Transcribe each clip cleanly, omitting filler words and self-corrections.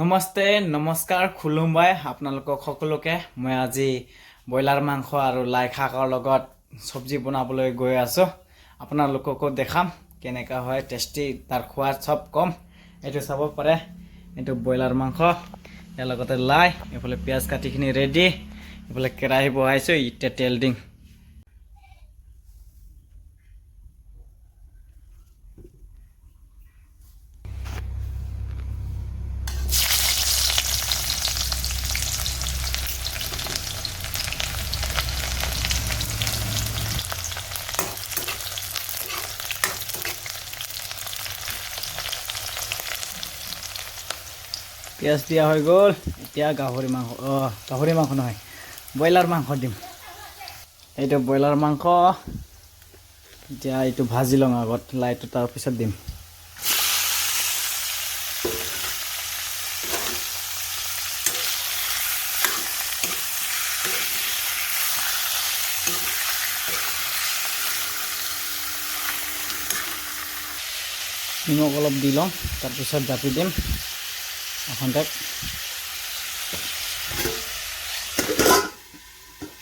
নমস্তে নমস্কাৰ খুলুমবাই আপোনালোকক সকলোকে মই আজি বইলাৰ মাংস আৰু লাই শাকৰ লগত সবজি বনাবলৈ গৈ আছো আপোনালোককো দেখাম কেনেকা হয় টেষ্টি তাৰ খোৱা সব কম এটো চাব পাৰে এটো বইলাৰ মাংস ইয়াৰ লগতে লাই এফালে পিয়াজ কাটিখিনি ৰেডি এফালে কেৰাহী বহাইছো ইতে তেল দিম পিয়াজ দিয়া হৈ গল এতিয়া গাহৰি মাংস নহয় বইলাৰ মাংস দিম এইটো বইলাৰ মাংস এতিয়া এইটো ভাজি লং আগত লাইটো তাৰ পিছত দিম নিমখ অলপ দি লওঁ তাৰ পিছত জাপি দিম অখন্তেক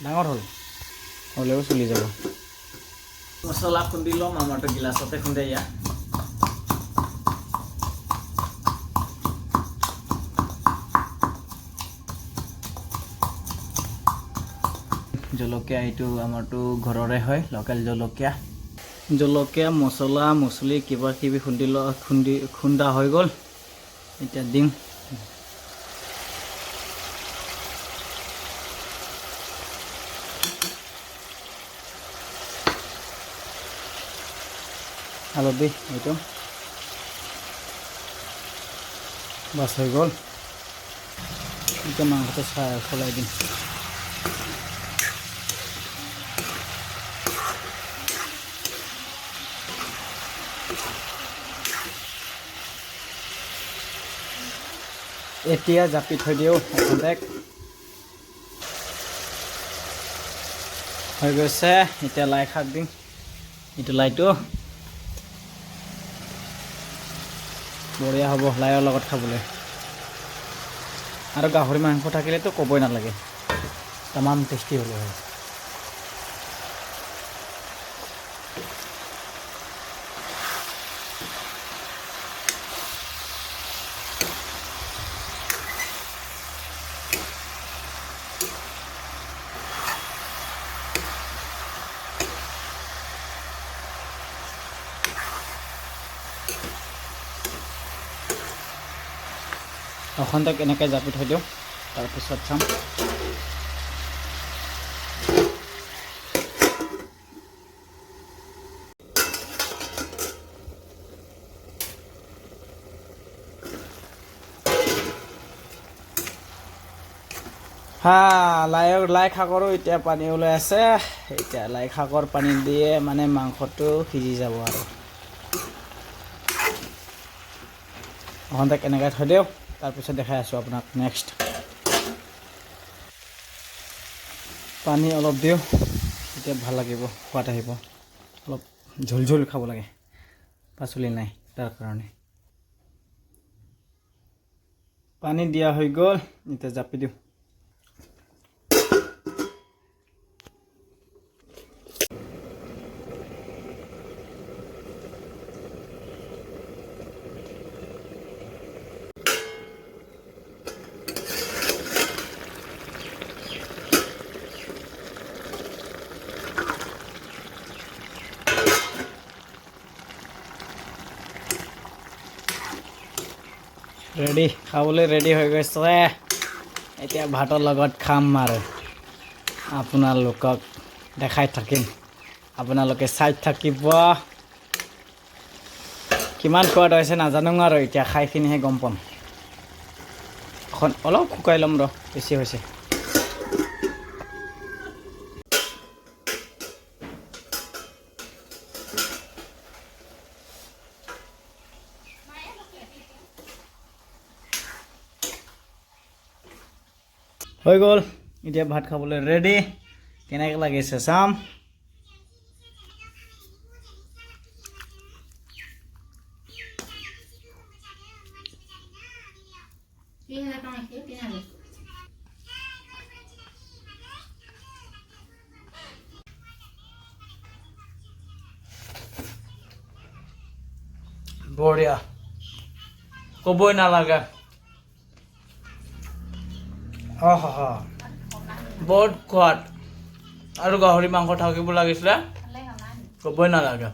ডাঙৰ হলেও চলি যাব মছলা খুন্দি লম আমাৰটো গিলাসতে খুন্দে ইয়া জলকীয়া এইটো আমাৰটো ঘৰৰে হয় লোকেল জলকীয়া মছলা মছলি কিবা কিবি খুন্দা হৈ গল এতিয়া দিম হালধি এইটো বাস হৈ গল এতিয়া মাংসটো চলাই দিম এতিয়া জাপি থৈ দিও অখন্তেক হৈ গৈছে এতিয়া লাই শাক দিম এইটো লাইটো বঢ়িয়া হ'ব লাইৰ লগত খাবলৈ আৰু গাহৰি মাংস থাকিলেতো ক'বই নালাগে তামাম টেষ্টি হ'লে হয় অখন্তেক এনেকৈ জাপি থৈ দিওঁ তাৰপিছত চাম লাই শাকৰো এতিয়া পানী ওলাই আছে এতিয়া লাই শাকৰ পানী দিয়ে মানে মাংসটো সিজি যাব আৰু অখন্তেক এনেকৈ থৈ দিওঁ তাৰপিছত দেখাই আছোঁ আপোনাক নেক্সট পানী অলপ দিওঁ তেতিয়া ভাল লাগিব সোৱাদ আহিব অলপ ঝোল খাব লাগে পাচলি নাই তাৰ কাৰণে পানী দিয়া হৈ গ'ল এতিয়া জাপি দিওঁ ৰেডি খাবলৈ ৰেডি হৈ গৈছে এতিয়া ভাতৰ লগত খাম আৰু আপোনালোকক দেখাই থাকিম আপোনালোকে চাই থাকিব কিমান সোৱাদ হৈছে নাজানো আৰু এতিয়া খাইখিনিহে গম পাম এখন অলপ শুকাই ল'ম বেছি হৈছে হৈ গ'ল এতিয়া ভাত খাবলৈ ৰেডি কেনেকৈ লাগিছে চাম বঢ়িয়া ক'বই নালাগে বহুত সোৱাদ আৰু গাহৰি মাংস থাকিব লাগিছিলে ক'বই নালাগে